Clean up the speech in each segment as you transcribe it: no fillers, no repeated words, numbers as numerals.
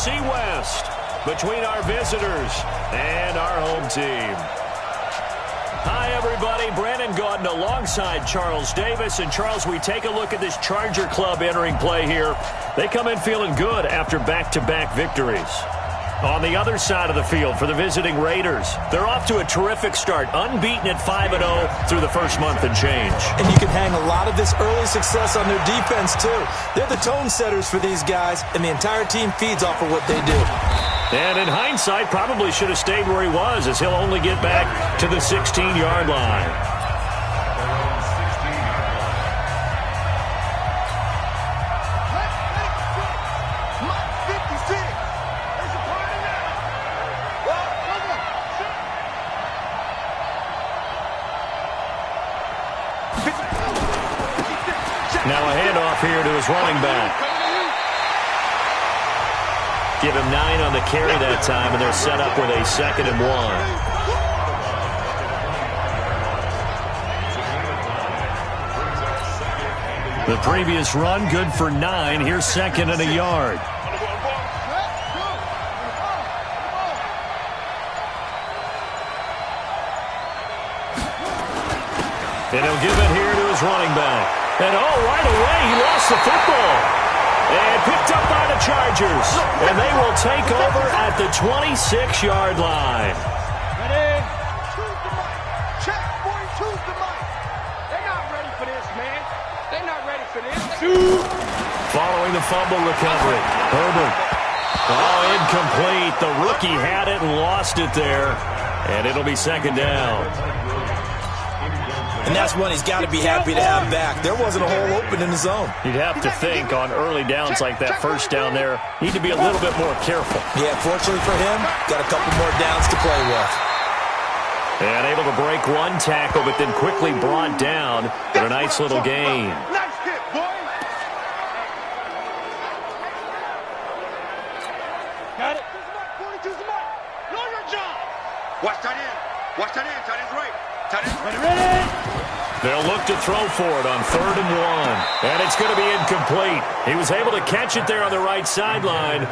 NFC West between our visitors and our home team. Hi, everybody. Brandon Gaudin alongside Charles Davis. And, Charles, we take a look at this Charger club entering play here. They come in feeling good after back-to-back victories. On the other side of the field for the visiting Raiders, they're off to a terrific start, unbeaten at 5-0 through the first month and change. And you can hang a lot of this early success on their defense, too. They're the tone setters for these guys, and the entire team feeds off of what they do. And in hindsight, probably should have stayed where he was, as he'll only get back to the 16-yard line. Now a handoff here to his running back. Give him 9 on the carry that time, and they're set up with a 2nd and 1. The previous run, good for 9. Here's 2nd and a yard. And he'll give it here to his running back. And, right away, he lost the football. And picked up by the Chargers. And they will take over at the 26-yard line. Ready? Choose the mic. Check, boy, choose the mic. They're not ready for this, man. They're not ready for this. Following the fumble recovery, Herbert. Incomplete. The rookie had it and lost it there. And it'll be 2nd down. And that's one he's got to be happy to have back. There wasn't a hole open in the zone. You'd have to think on early downs like that first down there, need to be a little bit more careful. Yeah, fortunately for him, got a couple more downs to play with. And able to break one tackle, but then quickly brought down for a nice little gain. Nice hit, boy. Got it. Know your job. Watch that in. Watch that in. Tight end's right. Tight end's right. Ready? They'll look to throw for it on 3rd and 1. And it's going to be incomplete. He was able to catch it there on the right sideline.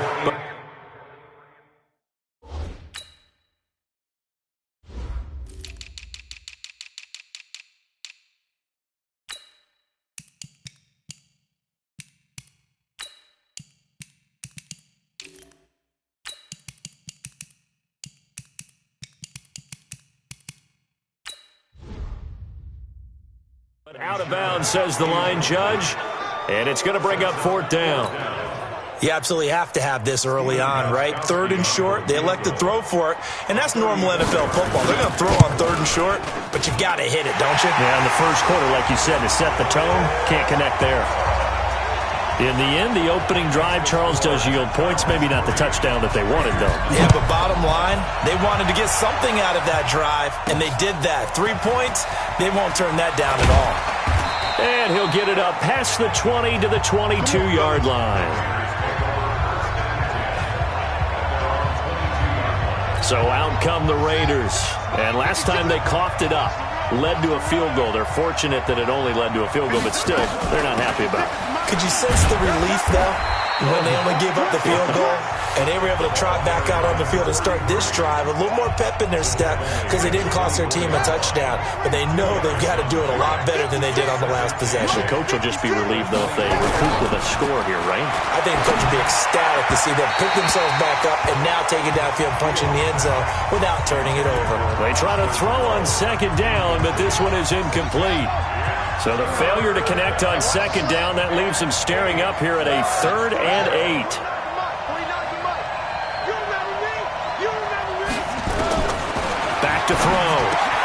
But out of bounds, says the line judge, and it's going to bring up 4th down. You absolutely have to have this early on, right? 3rd and short, they elect to throw for it, and that's normal NFL football. They're going to throw on 3rd and short, but you've got to hit it, don't you? Yeah, in the first quarter, like you said, to set the tone, can't connect there. In the end, the opening drive, Charles, does yield points. Maybe not the touchdown that they wanted, though. Yeah, but bottom line, they wanted to get something out of that drive, and they did that. 3 points, they won't turn that down at all. And he'll get it up past the 20 to the 22-yard line. So out come the Raiders. And last time they coughed it up, led to a field goal. They're fortunate that it only led to a field goal, but still, they're not happy about it. Could you sense the relief, though, when they only gave up the field goal? And they were able to trot back out on the field and start this drive. A little more pep in their step because they didn't cost their team a touchdown. But they know they've got to do it a lot better than they did on the last possession. The coach will just be relieved, though, if they recoup with a score here, right? I think the coach will be ecstatic to see them pick themselves back up and now take it downfield, punching the end zone without turning it over. They try to throw on 2nd down, but this one is incomplete. So the failure to connect on 2nd down, that leaves them staring up here at a 3rd and 8. Back to throw.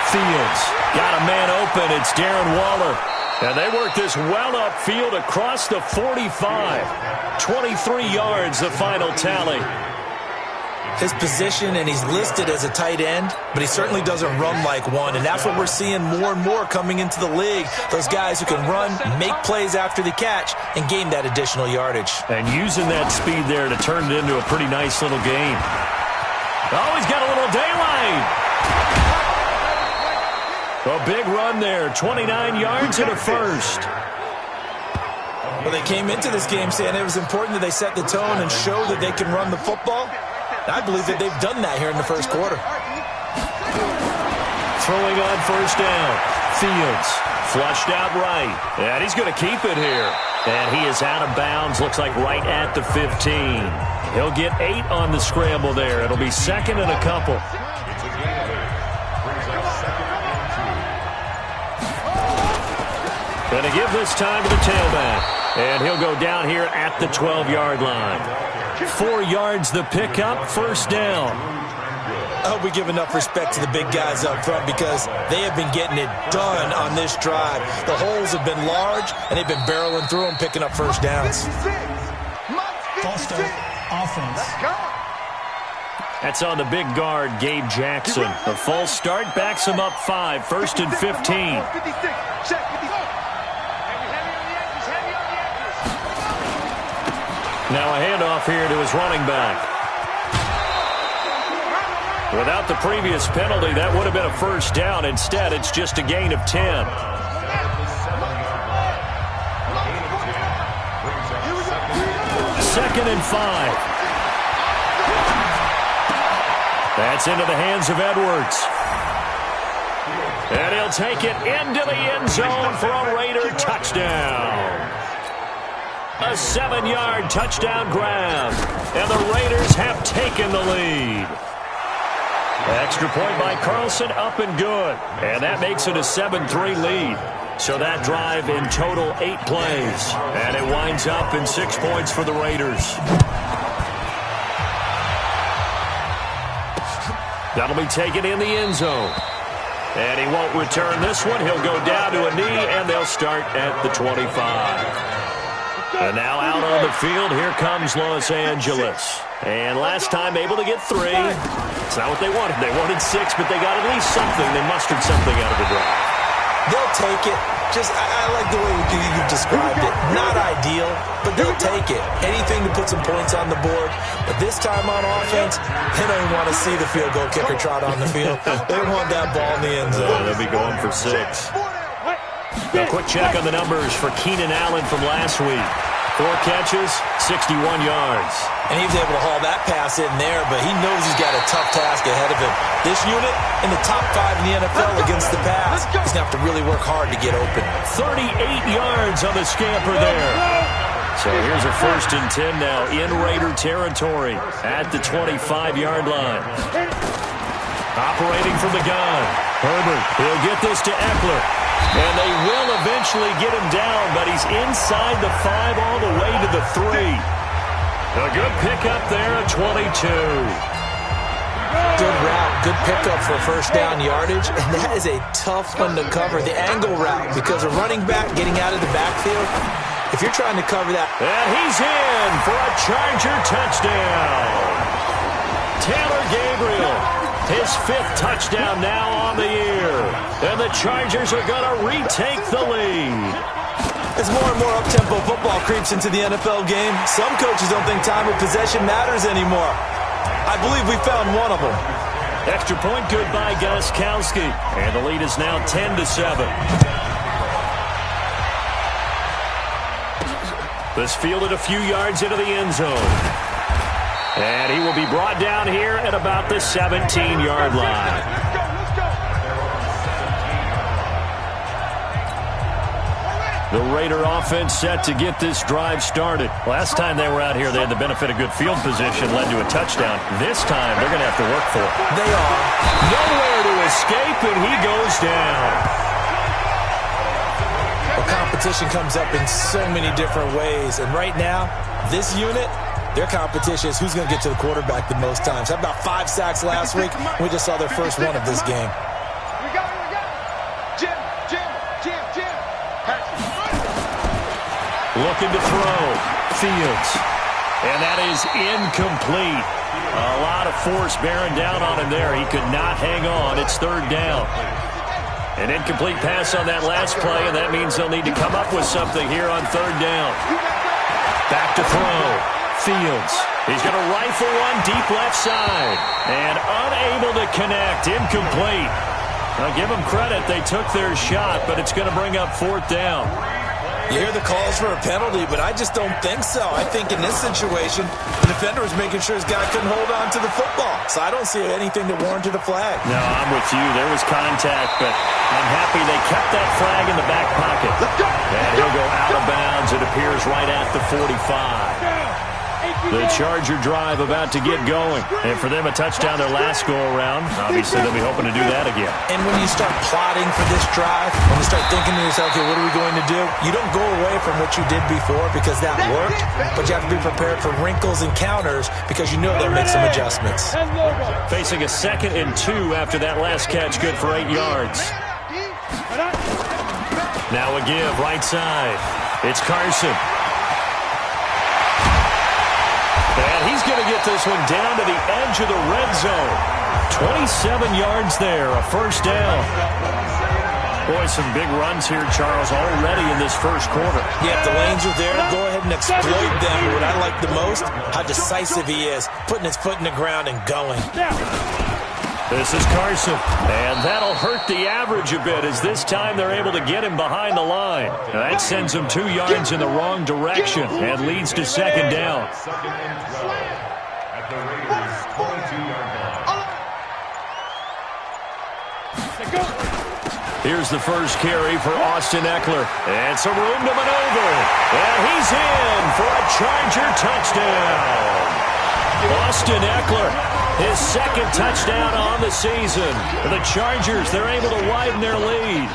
Fields got a man open. It's Darren Waller. And they work this well upfield across the 45. 23 yards, the final tally. His position, and he's listed as a tight end, but he certainly doesn't run like one, and that's what we're seeing more and more coming into the league. Those guys who can run, make plays after the catch, and gain that additional yardage. And using that speed there to turn it into a pretty nice little game. Oh, he's got a little daylight. A big run there, 29 yards and a first. Well, they came into this game saying it was important that they set the tone and show that they can run the football. I believe that they've done that here in the first quarter. Throwing on first down. Fields flushed out right. And he's going to keep it here. And he is out of bounds. Looks like right at the 15. He'll get 8 on the scramble there. It'll be second and a couple. Going to give this time to the tailback. And he'll go down here at the 12-yard line. 4 yards the pickup, first down. I hope we give enough respect to the big guys up front because they have been getting it done on this drive. The holes have been large, and they've been barreling through them, picking up first downs. False start, offense. That's on the big guard, Gabe Jackson. The false start backs him up 5, first and 15. Now a handoff here to his running back. Without the previous penalty, that would have been a first down. Instead, it's just a gain of 10. Second and 5. That's into the hands of Edwards. And he'll take it into the end zone for a Raider touchdown. A 7-yard touchdown grab. And the Raiders have taken the lead. Extra point by Carlson, up and good. And that makes it a 7-3 lead. So that drive in total 8 plays. And it winds up in 6 points for the Raiders. That'll be taken in the end zone. And he won't return this one. He'll go down to a knee, and they'll start at the 25. And now out on the field, here comes Los Angeles. And last time able to get 3. It's not what they wanted. They wanted 6, but they got at least something. They mustered something out of the drive. They'll take it. I like the way you've described it. Not ideal, but they'll take it. Anything to put some points on the board. But this time on offense, they don't even want to see the field goal kicker trot on the field. They want that ball in the end zone. They'll be going for 6. A quick check on the numbers for Keenan Allen from last week. 4 catches, 61 yards. And he was able to haul that pass in there, but he knows he's got a tough task ahead of him. This unit in the top 5 in the NFL against the pass. He's going to have to really work hard to get open. 38 yards on the scamper there. So here's a first and 10 now in Raider territory at the 25-yard line. Operating from the gun. Herbert, he'll get this to Eckler. And they will eventually get him down, but he's inside the 5 all the way to the 3. A good pickup there at 22. Good route, good pickup for first down yardage, and that is a tough one to cover, the angle route, because a running back getting out of the backfield, if you're trying to cover that. And he's in for a Charger touchdown. Taylor Gabriel, his 5th touchdown now on the year. And the Chargers are going to retake the lead. As more and more up-tempo football creeps into the NFL game, some coaches don't think time of possession matters anymore. I believe we found one of them. Extra point good by Gostkowski. And the lead is now 10-7. This fielded a few yards into the end zone. And he will be brought down here at about the 17-yard line. The Raider offense set to get this drive started. Last time they were out here, they had the benefit of good field position, led to a touchdown. This time, they're going to have to work for it. They are. Nowhere to escape, and he goes down. Well, competition comes up in so many different ways. And right now, this unit, their competition is who's going to get to the quarterback the most times. How about 5 sacks last week? We just saw their first one of this game. Looking to throw. Fields. And that is incomplete. A lot of force bearing down on him there. He could not hang on. It's 3rd down. An incomplete pass on that last play, and that means they'll need to come up with something here on 3rd down. Back to throw. Fields. He's going to rifle one deep left side. And unable to connect. Incomplete. Now give them credit. They took their shot, but it's going to bring up 4th down. You hear the calls for a penalty, but I just don't think so. I think in this situation, the defender was making sure his guy couldn't hold on to the football. So I don't see anything that warranted a flag. No, I'm with you. There was contact, but I'm happy they kept that flag in the back pocket. And he'll go out of bounds. It appears right at the 45. The Charger drive about to get going. And for them, a touchdown their last go-around. Obviously, they'll be hoping to do that again. And when you start plotting for this drive, when you start thinking to yourself, okay, what are we going to do? You don't go away from what you did before because that worked, but you have to be prepared for wrinkles and counters because you know they'll make some adjustments. Facing a 2nd and 2 after that last catch, good for 8 yards. Now a give, right side. It's Carson. And he's going to get this one down to the edge of the red zone. 27 yards there, a first down. Boy, some big runs here, Charles, already in this first quarter. Yeah, if the lanes are there, go ahead and exploit them. What I like the most, how decisive he is, putting his foot in the ground and going. This is Carson, and that'll hurt the average a bit as this time they're able to get him behind the line. That sends him 2 yards in the wrong direction and leads to second down. Here's the first carry for Austin Ekeler. And some room to maneuver. And he's in for a Charger touchdown. Austin Ekeler, his 2nd touchdown on the season. The Chargers, they're able to widen their lead.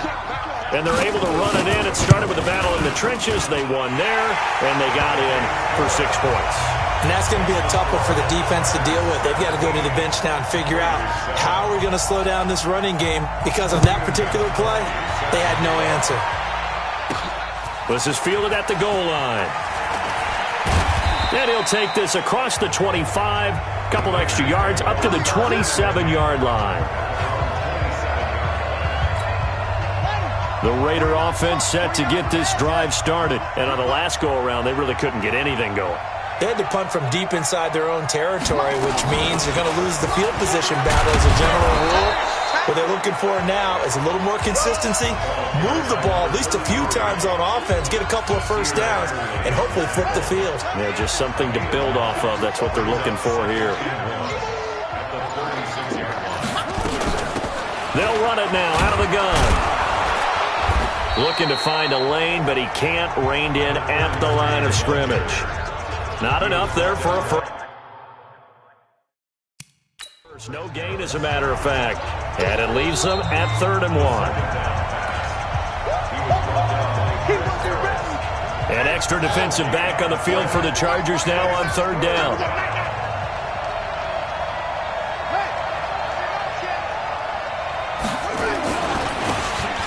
And they're able to run it in. It started with a battle in the trenches. They won there, and they got in for 6 points. And that's going to be a tough one for the defense to deal with. They've got to go to the bench now and figure out how are we going to slow down this running game. Because of that particular play, they had no answer. This is fielded at the goal line. And he'll take this across the 25, couple extra yards, up to the 27-yard line. The Raider offense set to get this drive started. And on the last go-around, they really couldn't get anything going. They had to punt from deep inside their own territory, which means you're going to lose the field position battle as a general rule. What they're looking for now is a little more consistency, move the ball at least a few times on offense, get a couple of first downs, and hopefully flip the field. Yeah, just something to build off of. That's what they're looking for here. They'll run it now out of the gun. Looking to find a lane, but he can't. Reined in at the line of scrimmage. Not enough there for a first. No gain, as a matter of fact. And it leaves them at 3rd and 1. An extra defensive back on the field for the Chargers now on 3rd down.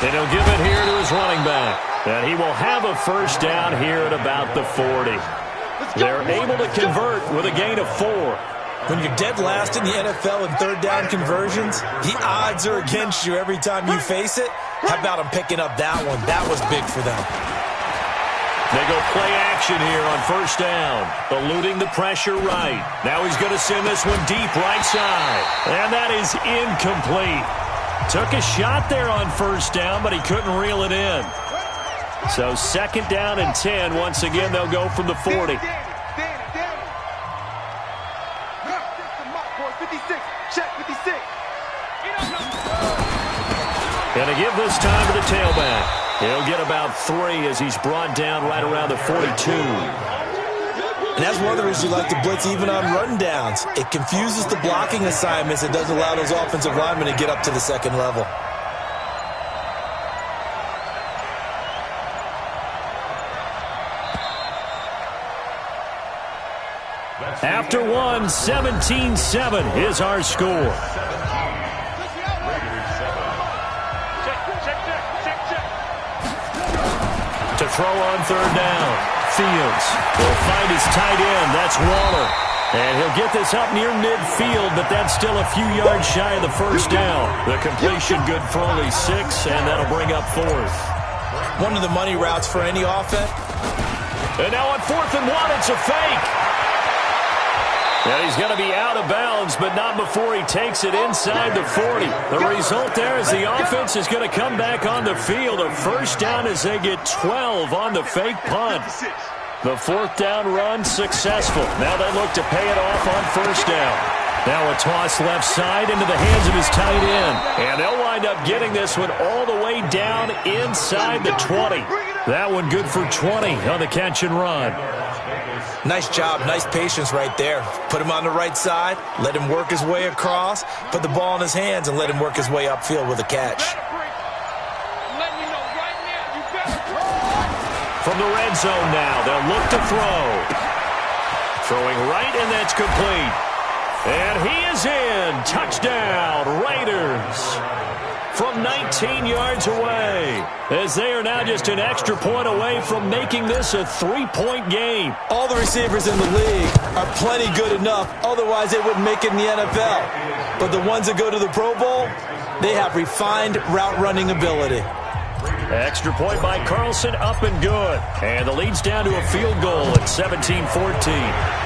And he'll give it here to his running back. And he will have a first down here at about the 40. They're able to convert with a gain of 4. When you're dead last in the NFL in 3rd down conversions, the odds are against you every time you face it. How about them picking up that one? That was big for them. They go play action here on 1st down. Eluding the pressure right. Now he's going to send this one deep right side. And that is incomplete. Took a shot there on 1st down, but he couldn't reel it in. So 2nd down and 10. Once again, they'll go from the 40. And to give this time to the tailback. He'll get about 3 as he's brought down right around the 42. And that's one of the reasons you like to blitz even on run downs. It confuses the blocking assignments. It doesn't allow those offensive linemen to get up to the 2nd level. After 1, 17-7 is our score. To throw on 3rd down. Fields will find his tight end. That's Waller. And he'll get this up near midfield, but that's still a few yards shy of the first down. The completion good for only 6, and that'll bring up 4th. One of the money routes for any offense. And now on 4th and 1, it's a fake. And he's going to be out of bounds, but not before he takes it inside the 40. The result there is the offense is going to come back on the field. A first down as they get 12 on the fake punt. The fourth down run successful. Now they look to pay it off on first down. Now a toss left side into the hands of his tight end. And they'll wind up getting this one all the way down inside the 20. That one good for 20 on the catch and run. Nice job, nice patience right there. Put him on the right side, let him work his way across, put the ball in his hands, and let him work his way upfield with a catch. From the red zone now, they'll look to throw. Throwing right, and that's complete. And he is in. Touchdown, Raiders. From 19 yards away, as they are now just an extra point away from making this a 3-point game. All the receivers in the league are plenty good enough, otherwise they wouldn't make it in the NFL. But the ones that go to the Pro Bowl, they have refined route running ability. Extra point by Carlson, up and good. And the lead's down to a field goal at 17-14.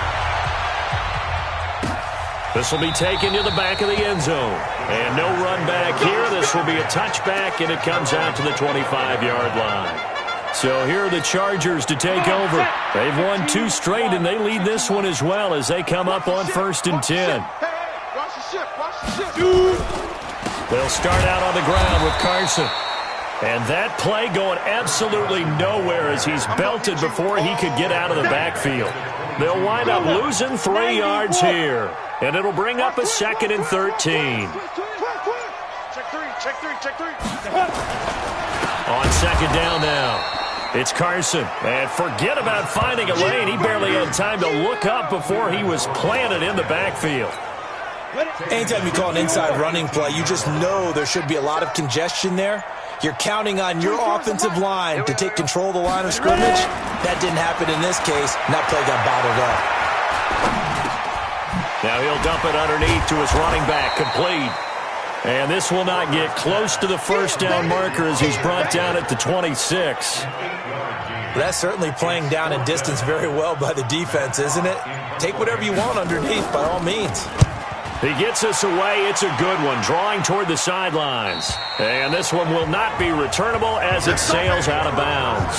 This will be taken to the back of the end zone. And no run back here. This will be a touchback, and it comes out to the 25-yard line. So here are the Chargers to take over. They've won 2 straight, and they lead this one as well as they come up on 1st and 10. They'll start out on the ground with Carson. And that play going absolutely nowhere as he's belted before he could get out of the backfield. They'll wind up losing 3 yards here. And it'll bring up a 2nd and 13. Check three. On 2nd down now, it's Carson. And forget about finding a lane. He barely had time to look up before he was planted in the backfield. Anytime you call an inside running play, you just know there should be a lot of congestion there. You're counting on your offensive line to take control of the line of scrimmage. That didn't happen in this case, and that play got bottled up. Now he'll dump it underneath to his running back, complete. And this will not get close to the first down marker as he's brought down at the 26. That's certainly playing down in distance very well by the defense, isn't it? Take whatever you want underneath, by all means. He gets us away. It's a good one, drawing toward the sidelines. And this one will not be returnable as it sails out of bounds.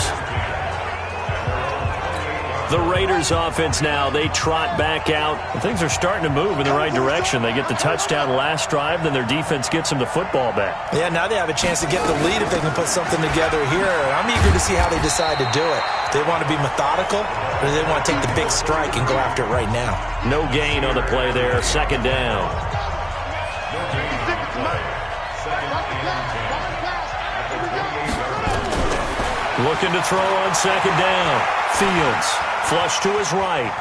The Raiders offense now, they trot back out. And things are starting to move in the right direction. They get the touchdown last drive, then their defense gets them the football back. Yeah, now they have a chance to get the lead if they can put something together here. I'm eager to see how they decide to do it. Do they want to be methodical, or do they want to take the big strike and go after it right now? No gain on the play there, 2nd down. Looking to throw on 2nd down. Fields. Flush to his right.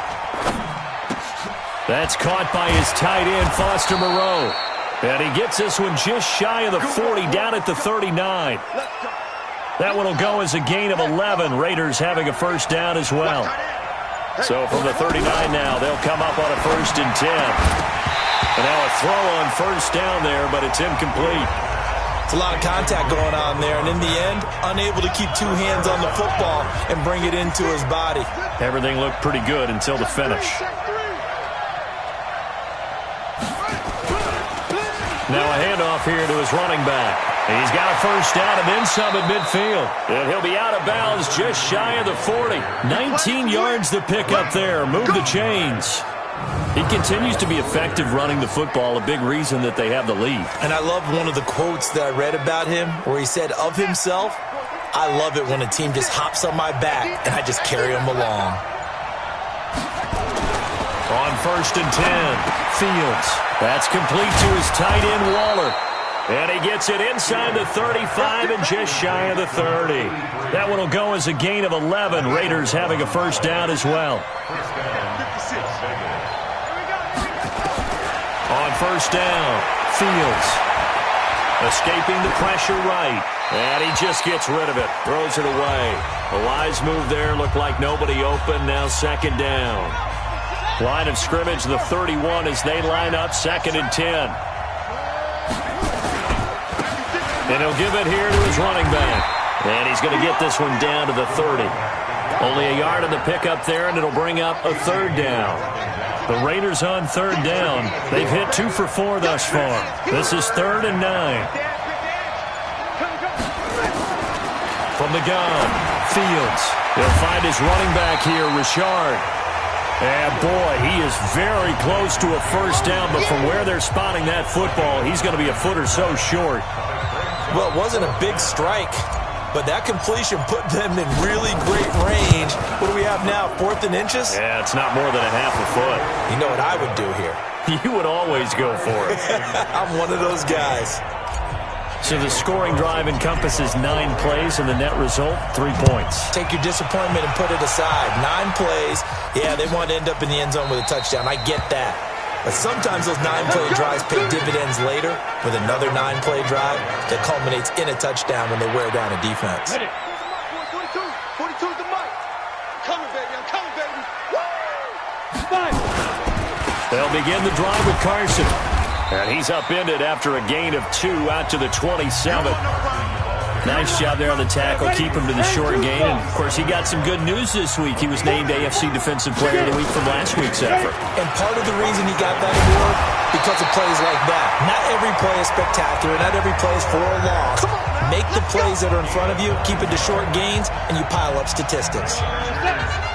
That's caught by his tight end, Foster Moreau. And he gets this one just shy of the 40, down at the 39. That one will go as a gain of 11. Raiders having a first down as well. So from the 39 now, they'll come up on a 1st and 10. And now a throw on first down there, but it's incomplete. It's a lot of contact going on there, and in the end, unable to keep 2 hands on the football and bring it into his body. Everything looked pretty good until the finish. Now a handoff here to his running back. He's got a first down and then some at midfield. And he'll be out of bounds just shy of the 40. 19 yards to pick up there. Move the chains. He continues to be effective running the football, a big reason that they have the lead. And I love one of the quotes that I read about him where he said of himself, "I love it when a team just hops on my back and I just carry them along." On 1st and 10, Fields. That's complete to his tight end, Waller. And he gets it inside the 35 and just shy of the 30. That one will go as a gain of 11. Raiders having a first down as well. On 1st down, Fields. Escaping the pressure right. And he just gets rid of it. Throws it away. A wise move there. Looked like nobody open. Now 2nd down. Line of scrimmage, the 31 as they line up 2nd and 10. And he'll give it here to his running back. And he's going to get this one down to the 30. Only a yard on the pickup there, and it'll bring up a 3rd down. The Raiders on third down. They've hit 2 for 4 thus far. This is 3rd and 9. From the gun, Fields. He'll find his running back here, Richard. And boy, he is very close to a first down, but from where they're spotting that football, he's going to be a foot or so short. Well, it wasn't a big strike, but that completion put them in really great range. What do we have now, 4th and inches? Yeah, it's not more than a half a foot. You know what I would do here? You would always go for it. I'm one of those guys. So the scoring drive encompasses 9 plays, and the net result, 3 points. Take your disappointment and put it aside. 9 plays. Yeah, they want to end up in the end zone with a touchdown. I get that. But sometimes those 9-play drives pay dividends later with another 9-play drive that culminates in a touchdown when they wear down a defense. 42's the mic. I'm coming, baby. I'm coming, baby. Woo! They'll begin the drive with Carson. And he's upended after a gain of 2 out to the 27. Nice job there on the tackle. Keep him to the short gain. And, of course, he got some good news this week. He was named AFC Defensive Player of the Week from last week's effort. And part of the reason he got that award, because of plays like that. Not every play is spectacular. Not every play is for a loss. Make the plays that are in front of you, keep it to short gains, and you pile up statistics.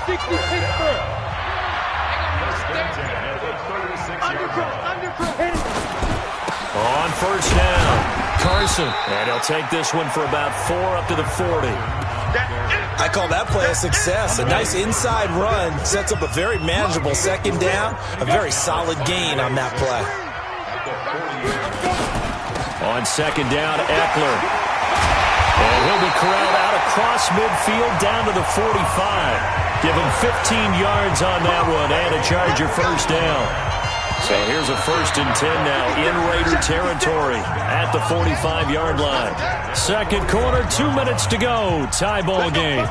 66 first. On first down, Carson. And he'll take this one for about 4 up to the 40. I call that play a success. A nice inside run sets up a very manageable second down. A very solid gain on that play. On second down, Eckler. And he'll be corralled out across midfield down to the 45. Give him 15 yards on that one and a Charger first down. So here's a 1st and 10 now in Raider territory at the 45-yard line. Second quarter, 2 minutes to go. Tie ball game.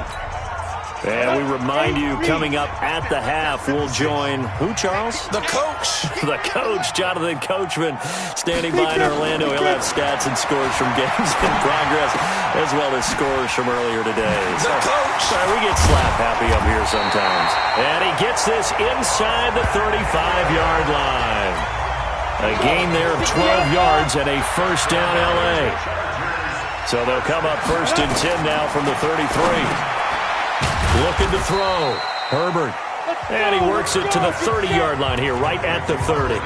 And we remind you, coming up at the half, we'll join who, Charles? The coach. The coach, Jonathan Coachman, standing by in Orlando. He'll have stats and scores from games in progress, as well as scores from earlier today. The coach. Sorry, we get slap happy up here sometimes. And he gets this inside the 35-yard line. A gain there of 12 yards and a first down L.A. So they'll come up 1st and 10 now from the 33. Looking to throw. Herbert. And he works it to the 30-yard line here, right at the 30.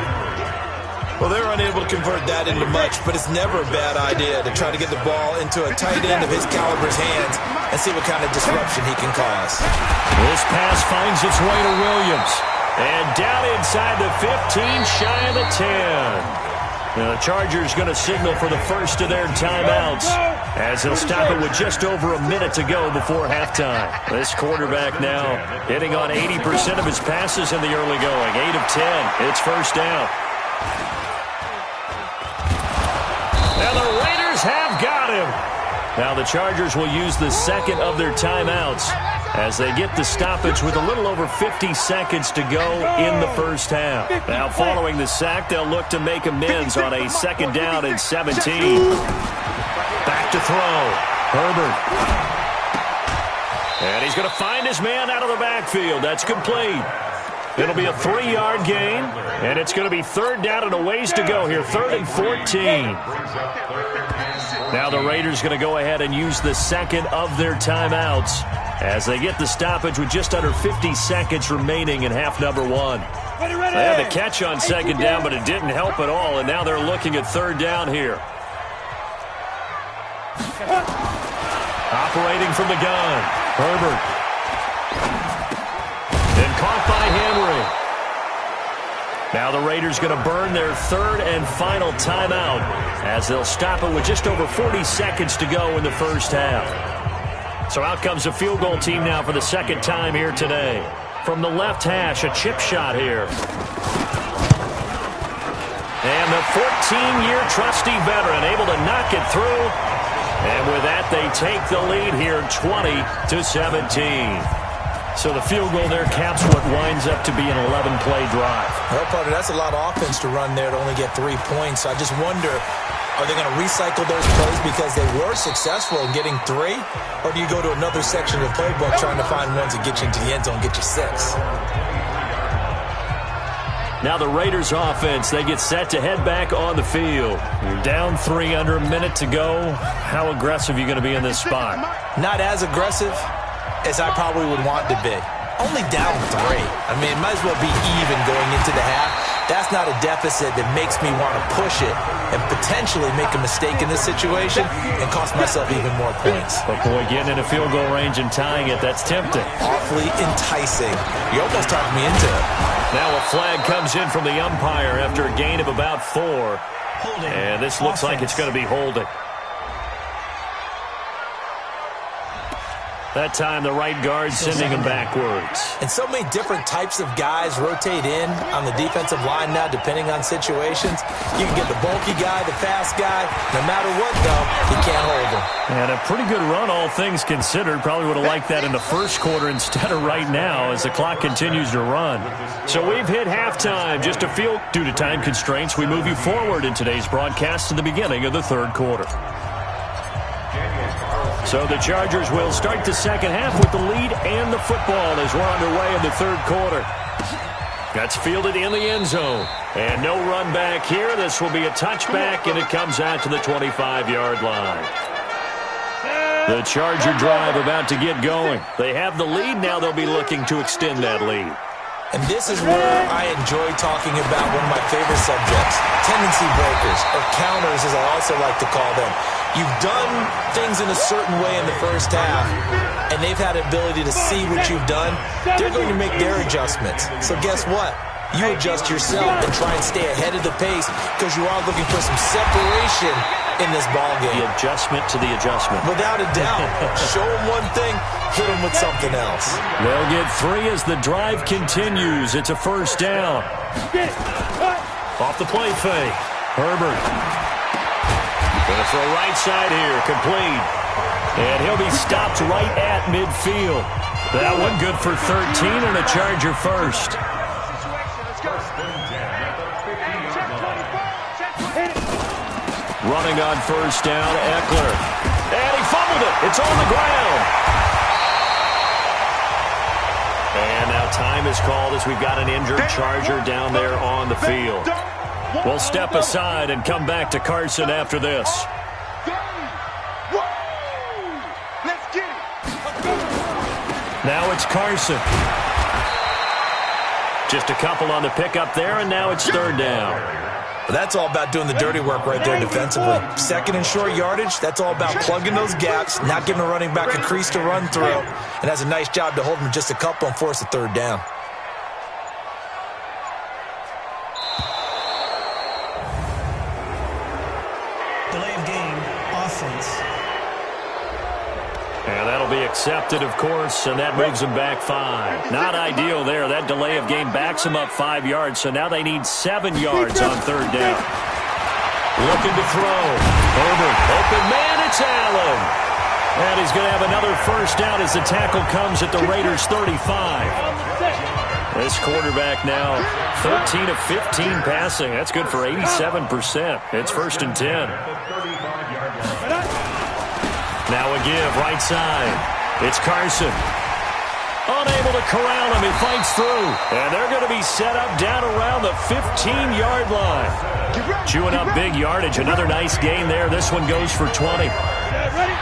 Well, they're unable to convert that into much, but it's never a bad idea to try to get the ball into a tight end of his caliber's hands and see what kind of disruption he can cause. This pass finds its way to Williams. And down inside the 15, shy of the 10. Now the Chargers going to signal for the first of their timeouts as they'll stop it with just over a minute to go before halftime. This quarterback now hitting on 80% of his passes in the early going. 8 of 10. It's first down. And the Raiders have got him. Now the Chargers will use the second of their timeouts as they get the stoppage with a little over 50 seconds to go in the first half. Now following the sack, they'll look to make amends on a second down and 17. Back to throw. Herbert. And he's going to find his man out of the backfield. That's complete. It'll be a 3-yard gain, and it's going to be 3rd down and a ways to go here. 3rd and 14. Now the Raiders going to go ahead and use the second of their timeouts as they get the stoppage with just under 50 seconds remaining in half number 1. They had the catch on second down, but it didn't help at all, and now they're looking at 3rd down here. Operating from the gun, Herbert. And caught by Henry. Now the Raiders going to burn their 3rd and final timeout as they'll stop it with just over 40 seconds to go in the first half. So out comes the field goal team now for the second time here today. From the left hash, a chip shot here. And the 14-year trusty veteran able to knock it through. And with that, they take the lead here 20-17. So the field goal there caps what winds up to be an 11-play drive. Well, partner, that's a lot of offense to run there to only get 3 points. So I just wonder, are they going to recycle those plays because they were successful in getting 3? Or do you go to another section of the playbook trying to find ones that get you into the end zone and get you 6? Now the Raiders offense, they get set to head back on the field. You're down 3 under a minute to go. How aggressive are you going to be in this spot? Not as aggressive as I probably would want to be. Only down 3. I mean, it might as well be even going into the half. That's not a deficit that makes me want to push it and potentially make a mistake in this situation and cost myself even more points. But boy, getting in a field goal range and tying it, that's tempting. Awfully enticing. You almost talked me into it. Now a flag comes in from the umpire after a gain of about 4. And this looks like it's going to be holding. That time the right guard sending him backwards. And so many different types of guys rotate in on the defensive line now depending on situations. You can get the bulky guy, the fast guy. No matter what, though, you can't hold him. And a pretty good run, all things considered. Probably would have liked that in the first quarter instead of right now as the clock continues to run. So we've hit halftime. Just a few due to time constraints. We move you forward in today's broadcast to the beginning of the third quarter. So the Chargers will start the second half with the lead and the football as we're underway in the third quarter. That's fielded in the end zone. And no run back here. This will be a touchback, and it comes out to the 25-yard line. The Charger drive about to get going. They have the lead. Now they'll be looking to extend that lead. And this is where I enjoy talking about one of my favorite subjects, tendency breakers, or counters as I also like to call them. You've done things in a certain way in the first half, and they've had the ability to see what you've done. They're going to make their adjustments. So guess what? You adjust yourself and try and stay ahead of the pace because you are looking for some separation in this ballgame. The adjustment to the adjustment. Without a doubt. Show them one thing, hit them with something else. They'll get 3 as the drive continues. It's a first down. Off the play fake. Herbert. Going to throw right side here. Complete. And he'll be stopped right at midfield. That one good for 13 and a Charger first. Running on first down, Eckler. And he fumbled it. It's on the ground. And now time is called as we've got an injured Charger down there on the field. We'll step aside and come back to Carson after this. Now it's Carson. Just a couple on the pickup there, and now it's third down. But that's all about doing the dirty work right there defensively. Second and short yardage, that's all about plugging those gaps, not giving a running back a crease to run through, and has a nice job to hold him just a couple and force a third down. Delay of game, offense. And that'll be accepted, of course, and that moves them back 5. Not ideal there. That delay of game backs them up 5 yards, so now they need 7 yards on third down. Looking to throw. Herbert, open man, it's Allen. And he's going to have another first down as the tackle comes at the Raiders' 35. This quarterback now 13 of 15 passing. That's good for 87%. It's first and 10. Now a give, right side. It's Carson. Unable to corral him. He fights through. And they're going to be set up down around the 15-yard line. Chewing up big yardage. Another nice gain there. This one goes for 20. Ready?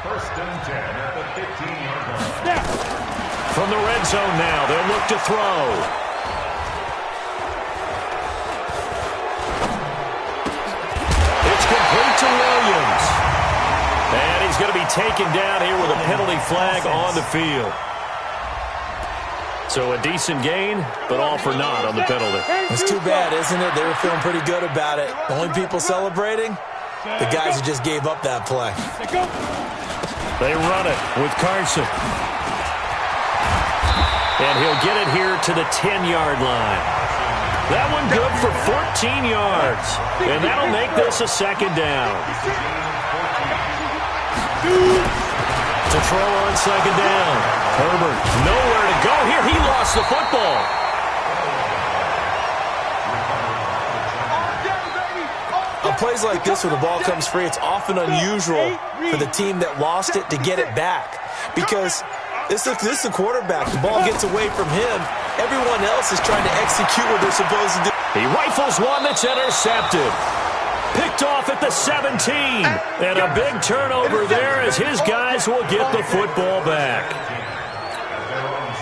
First and 10 at the 15-yard line. From the red zone now, they'll look to throw. Complete to Williams. And he's going to be taken down here with a penalty flag on the field. So a decent gain, but all for naught on the penalty. It's too bad, isn't it? They were feeling pretty good about it. The only people celebrating, the guys who just gave up that play. They run it with Carson. And he'll get it here to the 10-yard line. That one good for 14 yards. And that'll make this a second down. To throw on second down. Herbert, nowhere to go here. He lost the football. On plays like this where the ball comes free, it's often unusual for the team that lost it to get it back. Because This is the quarterback. The ball gets away from him. Everyone else is trying to execute what they're supposed to do. He rifles one that's intercepted. Picked off at the 17. And a big turnover there as his guys will get the football back.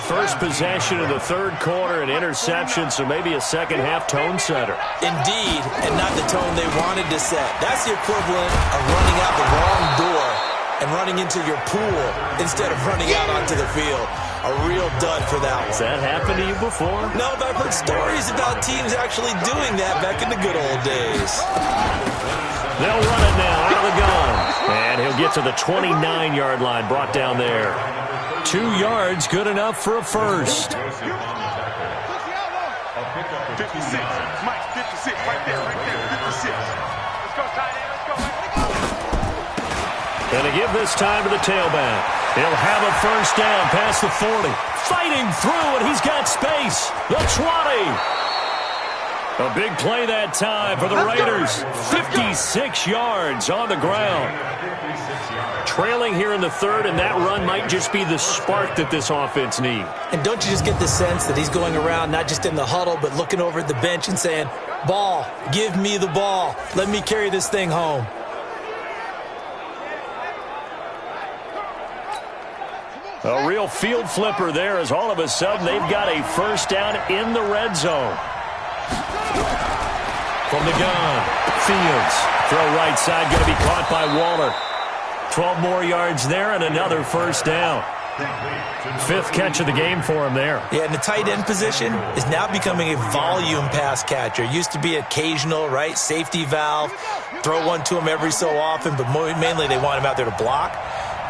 First possession of the third quarter, an interception, so maybe a second-half tone setter. Indeed, and not the tone they wanted to set. That's the equivalent of running out the wrong door and running into your pool instead of running out onto the field. A real dud for that one. Has that happened to you before? No, but I've heard stories about teams actually doing that back in the good old days. They'll run it now out of the gun. And he'll get to the 29-yard line, brought down there. 2 yards, good enough for a first. 56. Mike, 56. Right there. 56. Let's go, tight end. Let's go. And to give this time to the tailback. He'll have a first down past the 40. Fighting through, and he's got space. The 20. A big play that time for the Raiders. 56 yards on the ground. Trailing here in the third, and that run might just be the spark that this offense needs. And don't you just get the sense that he's going around not just in the huddle, but looking over at the bench and saying, ball, give me the ball. Let me carry this thing home. A real field flipper there as all of a sudden they've got a first down in the red zone. From the gun, Fields. Throw right side, going to be caught by Waller. 12 more yards there and another first down. 5th catch of the game for him there. Yeah, and the tight end position is now becoming a volume pass catcher. Used to be occasional, right? Safety valve. Throw one to him every so often, but mainly they want him out there to block.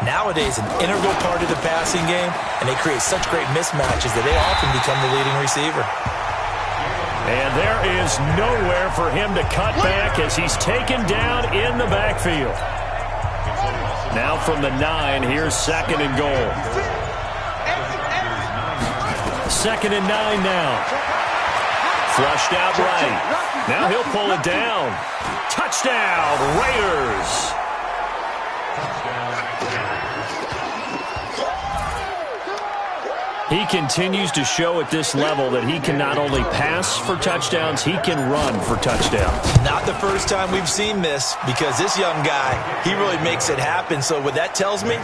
Nowadays, an integral part of the passing game, and they create such great mismatches that they often become the leading receiver. And there is nowhere for him to cut back as he's taken down in the backfield. Now from the 9, here's 2nd and goal. 2nd and 9 now. Flushed out right. Now he'll pull it down. Touchdown, Raiders. He continues to show at this level that he can not only pass for touchdowns, he can run for touchdowns. Not the first time we've seen this, because this young guy, he really makes it happen. So what that tells me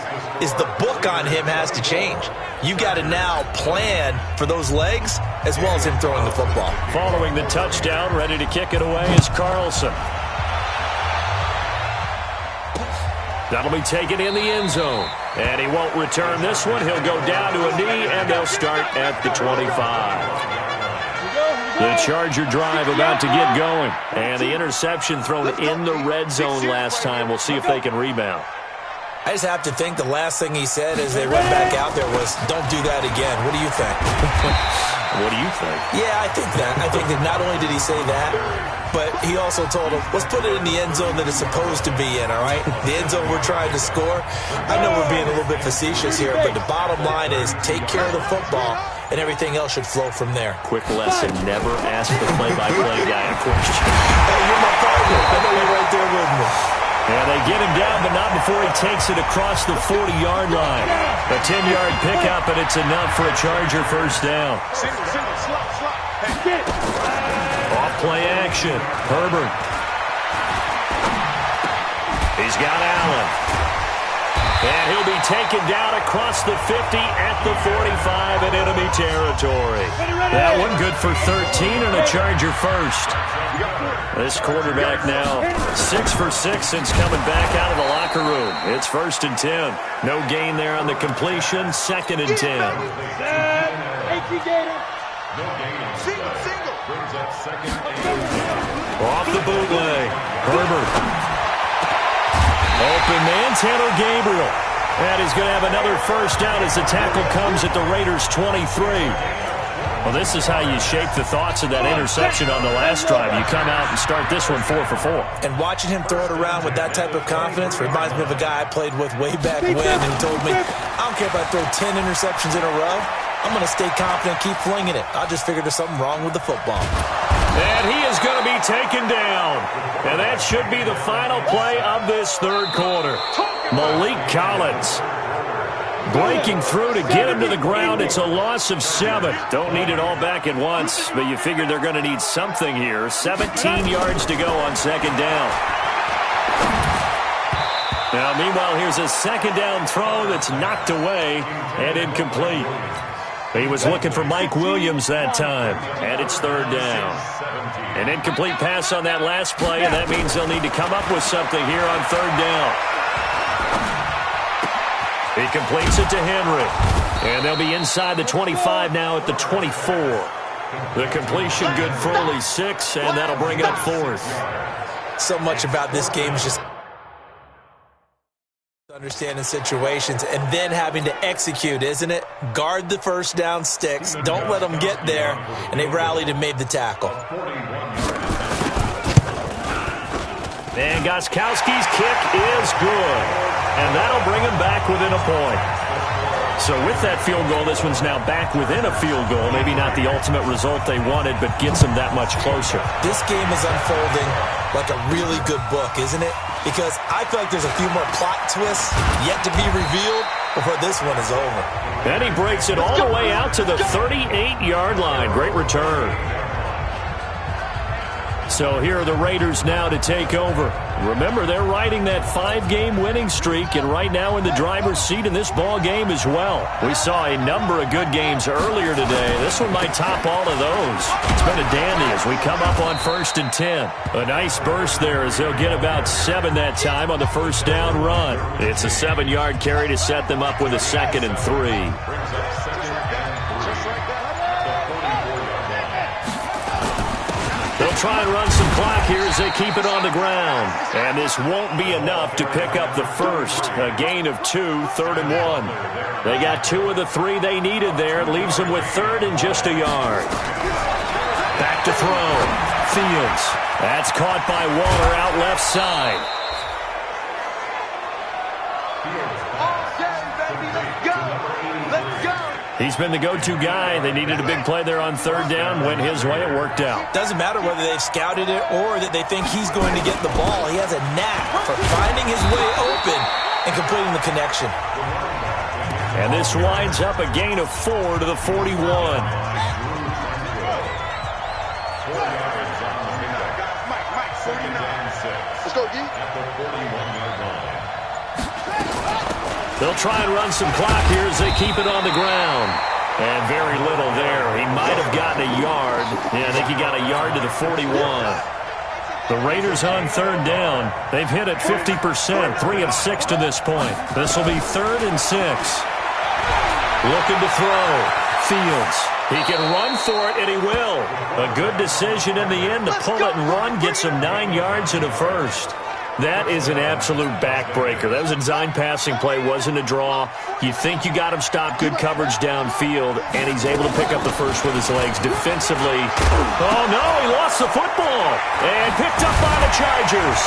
is the book on him has to change. You've got to now plan for those legs as well as him throwing the football. Following the touchdown, ready to kick it away is Carlson. That'll be taken in the end zone. And he won't return this one. He'll go down to a knee, and they'll start at the 25. The Charger drive about to get going. And the interception thrown in the red zone last time. We'll see if they can rebound. I just have to think the last thing he said as they went back out there was, don't do that again. What do you think? What do you think? Yeah, I think that. I think that not only did he say that, but he also told him, let's put it in the end zone that it's supposed to be in, all right? The end zone we're trying to score. I know we're being a little bit facetious here, but the bottom line is take care of the football, and everything else should flow from there. Quick lesson, never ask the play-by-play guy a question. Hey, you're my partner. I know you're right there with me. Yeah, they get him down, but not before he takes it across the 40-yard line. A 10-yard pickup, and it's enough for a Charger first down. Off play action. Herbert. He's got Allen. And he'll be taken down across the 50 at the 45 in enemy territory. That one good for 13 and a Charger first. This quarterback now 6 for 6 since coming back out of the locker room. It's 1st and 10. No gain there on the completion. 2nd and 10. Off the bootleg. Herbert. Open man, Taylor Gabriel. And he's going to have another first down as the tackle comes at the Raiders' 23. Well, this is how you shape the thoughts of that interception on the last drive. You come out and start this one 4 for 4. And watching him throw it around with that type of confidence reminds me of a guy I played with way back when who told me, I don't care if I throw 10 interceptions in a row. I'm going to stay confident, keep flinging it. I just figured there's something wrong with the football. And he is going to be taken down. And that should be the final play of this third quarter. Malik Collins. Breaking through to get him to the ground. It's a loss of 7. Don't need it all back at once, but you figure they're going to need something here. 17 yards to go on second down. Now, meanwhile, here's a second down throw that's knocked away and incomplete. He was looking for Mike Williams that time, and it's third down. An incomplete pass on that last play, and that means they'll need to come up with something here on third down. He completes it to Henry, and they'll be inside the 25 now at the 24. The completion good for only 6, and that'll bring up fourth. So much about this game is just understanding situations and then having to execute, isn't it? Guard the first down sticks. Don't let them get there. And they rallied and made the tackle. And Gostkowski's kick is good. And that'll bring him back within a point. So with that field goal, this one's now back within a field goal. Maybe not the ultimate result they wanted, but gets them that much closer. This game is unfolding like a really good book, isn't it? Because I feel like there's a few more plot twists yet to be revealed before this one is over. And he breaks it all the way out to the 38-yard line. Great return. So here are the Raiders now to take over. Remember, they're riding that 5-game winning streak, and right now in the driver's seat in this ball game as well. We saw a number of good games earlier today. This one might top all of those. It's been a dandy as we come up on 1st and 10. A nice burst there as they'll get about 7 that time on the first down run. It's a 7-yard carry to set them up with a 2nd and 3. They'll try and run some clock here as they keep it on the ground. And this won't be enough to pick up the first. A gain of 2, 3rd and 1. They got 2 of the 3 they needed there. It leaves them with 3rd and just a yard. Back to throw. Fields. That's caught by Waller out left side. He's been the go-to guy. They needed a big play there on 3rd down. Went his way. It worked out. Doesn't matter whether they've scouted it or that they think he's going to get the ball. He has a knack for finding his way open and completing the connection. And this winds up a gain of 4 to the 41. Let's go, D. They'll try and run some clock here as they keep it on the ground. And very little there. He might have gotten a yard. Yeah, I think he got a yard to the 41. The Raiders on 3rd down. They've hit it 50%, 3 of 6 to this point. This will be 3rd and 6. Looking to throw. Fields. He can run for it, and he will. A good decision in the end to pull it and run. Gets him 9 yards and a first. That is an absolute backbreaker. That was a design passing play, wasn't a draw. You think you got him stopped, good coverage downfield, and he's able to pick up the first with his legs. Defensively, oh no, he lost the football, and picked up by the Chargers.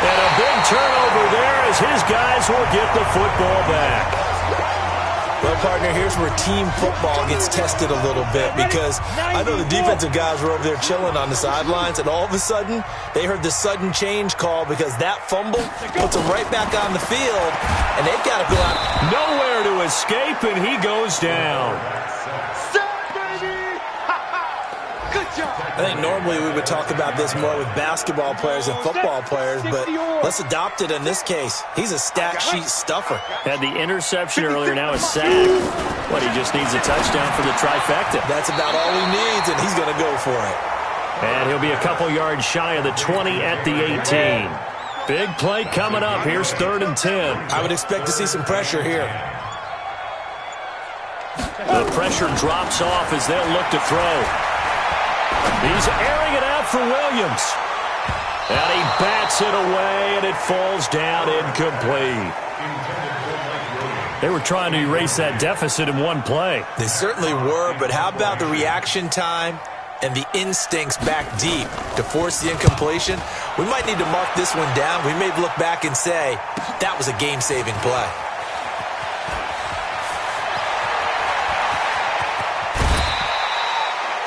And a big turnover there as his guys will get the football back. Well, partner, here's where team football gets tested a little bit because I know the defensive guys were over there chilling on the sidelines, and all of a sudden, they heard the sudden change call because that fumble puts them right back on the field, and they've got to go out. Nowhere to escape, and he goes down. I think normally we would talk about this more with basketball players and football players, but let's adopt it in this case. He's a stat sheet stuffer. Had the interception earlier, now a sack. But he just needs a touchdown for the trifecta. That's about all he needs, and he's going to go for it. And he'll be a couple yards shy of the 20 at the 18. Big play coming up. Here's 3rd and 10. I would expect to see some pressure here. The pressure drops off as they'll look to throw. He's airing it out for Williams. And he bats it away, and it falls down incomplete. They were trying to erase that deficit in one play. They certainly were, but how about the reaction time and the instincts back deep to force the incompletion? We might need to mark this one down. We may look back and say, that was a game-saving play.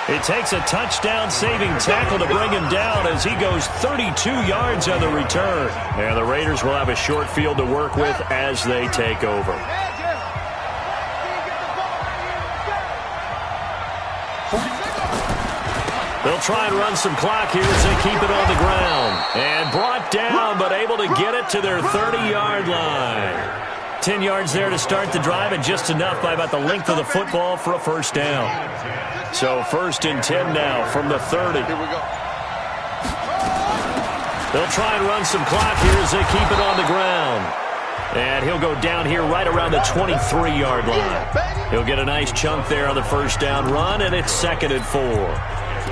It takes a touchdown-saving tackle to bring him down as he goes 32 yards on the return. And the Raiders will have a short field to work with as they take over. They'll try and run some clock here as they keep it on the ground. And brought down, but able to get it to their 30-yard line. 10 yards there to start the drive, and just enough by about the length of the football for a first down. So 1st and 10 now from the 30. Here we go. They'll try and run some clock here as they keep it on the ground. And he'll go down here right around the 23-yard line. He'll get a nice chunk there on the first down run, and it's 2nd and 4.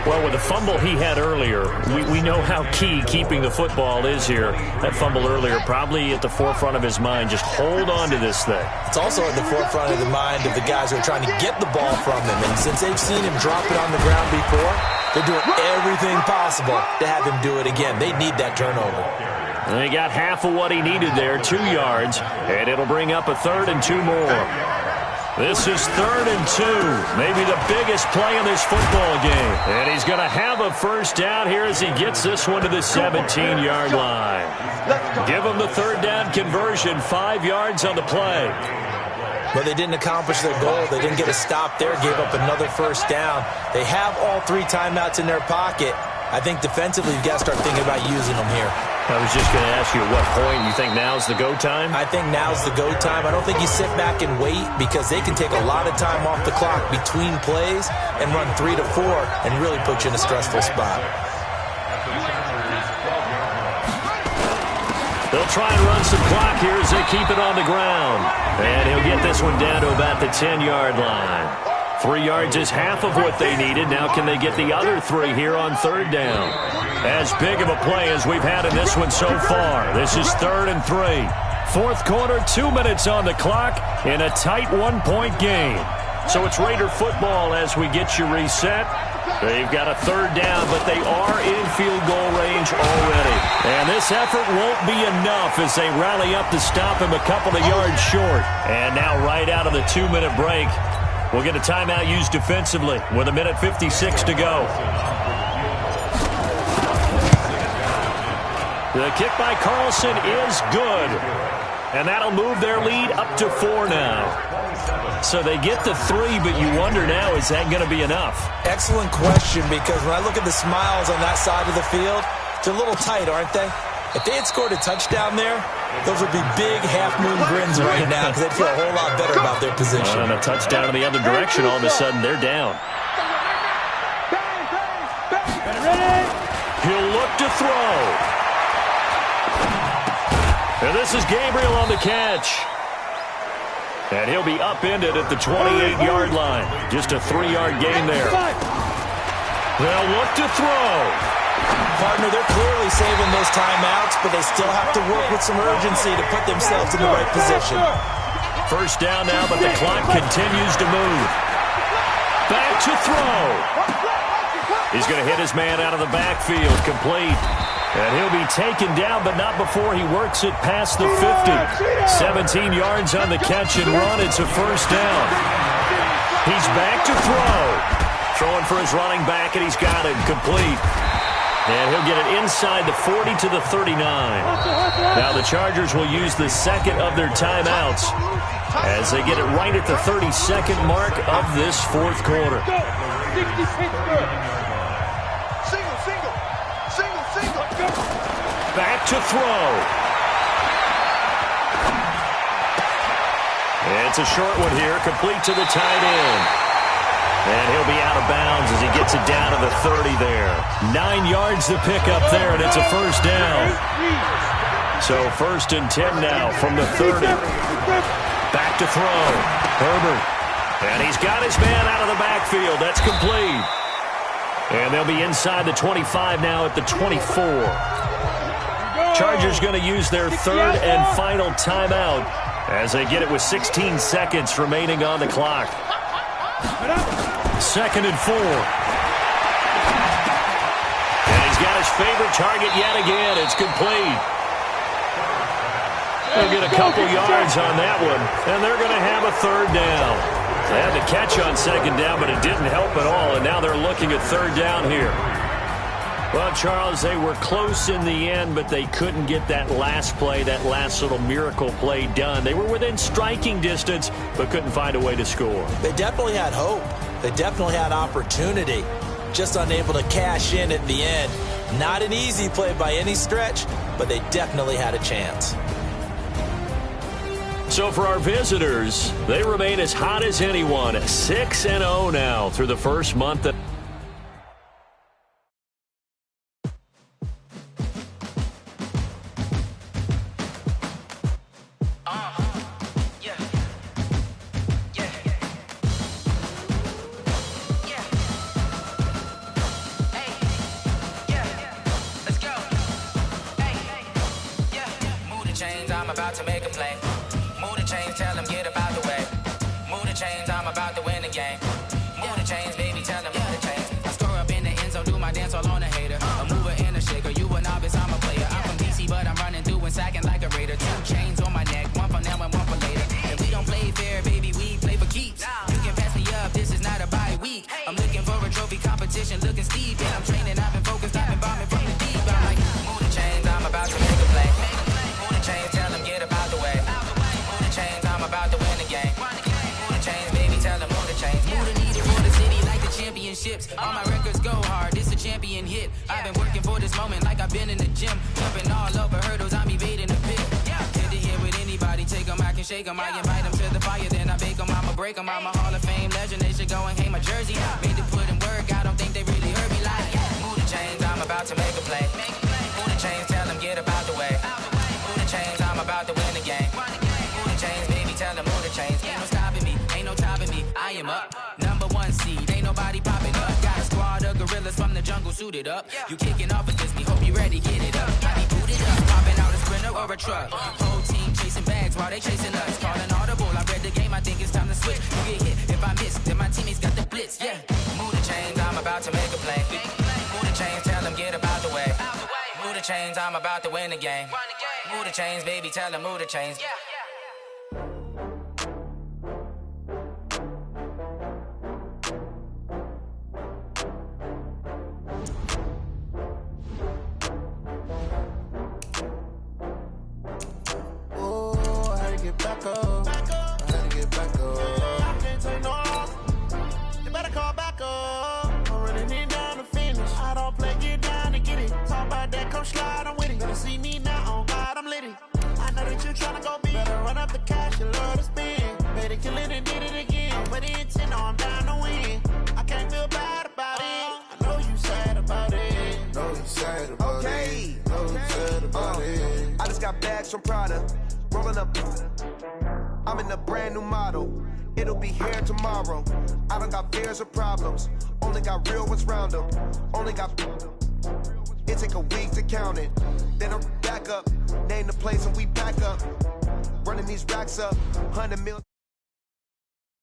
Well, with the fumble he had earlier, we know how key keeping the football is here. That fumble earlier probably at the forefront of his mind. Just hold on to this thing. It's also at the forefront of the mind of the guys who are trying to get the ball from him. And since they've seen him drop it on the ground before, they're doing everything possible to have him do it again. They need that turnover. And he got half of what he needed there, 2 yards, and it'll bring up a 3rd and 2 more. This is 3rd and 2, maybe the biggest play in this football game. And he's going to have a first down here as he gets this one to the 17-yard line. Give him the 3rd down conversion, 5 yards on the play. But they didn't accomplish their goal. They didn't get a stop there, gave up another first down. They have all 3 timeouts in their pocket. I think defensively you've got to start thinking about using them here. I was just going to ask you at what point you think now's the go time? I think now's the go time. I don't think you sit back and wait because they can take a lot of time off the clock between plays and run 3 to 4 and really put you in a stressful spot. They'll try and run some clock here as they keep it on the ground. And he'll get this one down to about the 10-yard line. 3 yards is half of what they needed. Now can they get the other 3 here on 3rd down? As big of a play as we've had in this one so far. This is 3rd and 3. 4th quarter, 2 minutes on the clock in a tight 1-point game. So it's Raider football as we get you reset. They've got a 3rd down, but they are in field goal range already. And this effort won't be enough as they rally up to stop him a couple of yards short. And now right out of the 2-minute break, we'll get a timeout used defensively with 1:56 to go. The kick by Carlson is good. And that'll move their lead up to 4 now. So they get the 3, but you wonder now, is that going to be enough? Excellent question, because when I look at the smiles on that side of the field, they're a little tight, aren't they? If they had scored a touchdown there, those would be big half-moon grins right now because they'd feel a whole lot better about their position. And a touchdown in the other direction, all of a sudden they're down. He'll look to throw. And this is Gabriel on the catch. And he'll be upended at the 28-yard line. Just a 3-yard gain there. They'll look to throw. Partner, they're clearly saving those timeouts, but they still have to work with some urgency to put themselves in the right position. First down now, but the clock continues to move. Back to throw. He's going to hit his man out of the backfield, complete. And he'll be taken down, but not before he works it past the 50. 17 yards on the catch and run. It's a first down. He's back to throw. Throwing for his running back, and he's got it complete. And he'll get it inside the 40 to the 39. Now the Chargers will use the second of their timeouts as they get it right at the 32nd mark of this 4th quarter. Back to throw. It's a short one here, complete to the tight end. And he'll be out of bounds as he gets it down to the 30 there. 9 yards to pick up there, and it's a first down. So 1st and 10 now from the 30. Back to throw. Herbert. And he's got his man out of the backfield. That's complete. And they'll be inside the 25 now at the 24. Chargers going to use their 3rd and final timeout as they get it with 16 seconds remaining on the clock. 2nd and 4. And he's got his favorite target yet again. It's complete. They'll get a couple yards on that one, and they're going to have a 3rd down. They had the catch on 2nd down, but it didn't help at all, and now they're looking at 3rd down here. Well, Charles, they were close in the end, but they couldn't get that last play, that last little miracle play done. They were within striking distance, but couldn't find a way to score. They definitely had hope. They definitely had opportunity, just unable to cash in at the end. Not an easy play by any stretch, but they definitely had a chance. So for our visitors, they remain as hot as anyone, 6-0 now through the first month. I'm about to make a play. Move the chains, tell them get up out the way. Move the chains, I'm about to win the game. Move the chains, baby, tell them move the chains. I score up in the end zone, do my dance all on a hater. A mover and a shaker, you a novice, I'm a player. I'm from DC, but I'm running through and sacking like a raider. 2 chains on my neck, one for now and one for later. If we don't play fair, baby, we play for keeps. You can pass me up, this is not a bye week. I'm looking for a trophy competition, looking steep. And I'm training, I've been focused, I've been bombing from the deep. I'm like, move the chains, I'm about to make a play. Move the chains, tell them get up out the way. Move the chains, I'm about to win the game. Move the chains, baby, tell them move the chains. Move the needle for the city like the championships. All my records go hard, this a champion hit. I've been working for this moment like I've been in the gym. Jumping all over hurdles, I'm evading the pit. Head to head with anybody, take them, I can shake them. I invite them to the fire, then I bake them, I'ma break them. I'm a Hall of Fame legend, they should go and hang my jersey. Made to put in work, I don't think they really heard me like. Move the chains, I'm about to make a play. Move the chains, tell them get up out the way. Move the chains, I'm about to win the game. Move the chains, baby, tell them move the chains. Ain't no stopping me, ain't no topping me. I am up, #1 seed, ain't nobody popping up. Got a squad of gorillas from the jungle suited up. You kicking off against me, hope you ready, get it up. I be booted up, popping out a sprinter or a truck. Whole team chasing bags while they chasing us. Calling audible, I read the game, I think it's time to switch. You get hit, if I miss, then my teammates got the blitz, yeah. Move the chains, I'm about to make a play. Move the chains, tell them get up out the way. Move the chains, I'm about to win the game. Move the chains, baby, tell them move the chains. Back up. I had to get back up. I can't take no loss. You better call back up. I'm running it down to finish. I don't play, get down to get it. Talk about that, come slide, I'm with it. Better see me now, on God, I'm litty. I know that you tryna go big. Better run up the cash, you love to spend. Better kill it and did it again. I'm with the intent, no, I'm down to win. I can't feel bad about it. I know you sad about it. Know you sad about it. Know you sad about it. I just got bags from Prada. Rolling up, I'm in a brand new model. It'll be here tomorrow. I don't got fears or problems. Only got real ones round them. Only got. It take a week to count it. Then I'm back up. Name the place and we back up. Running these racks up. 100 million.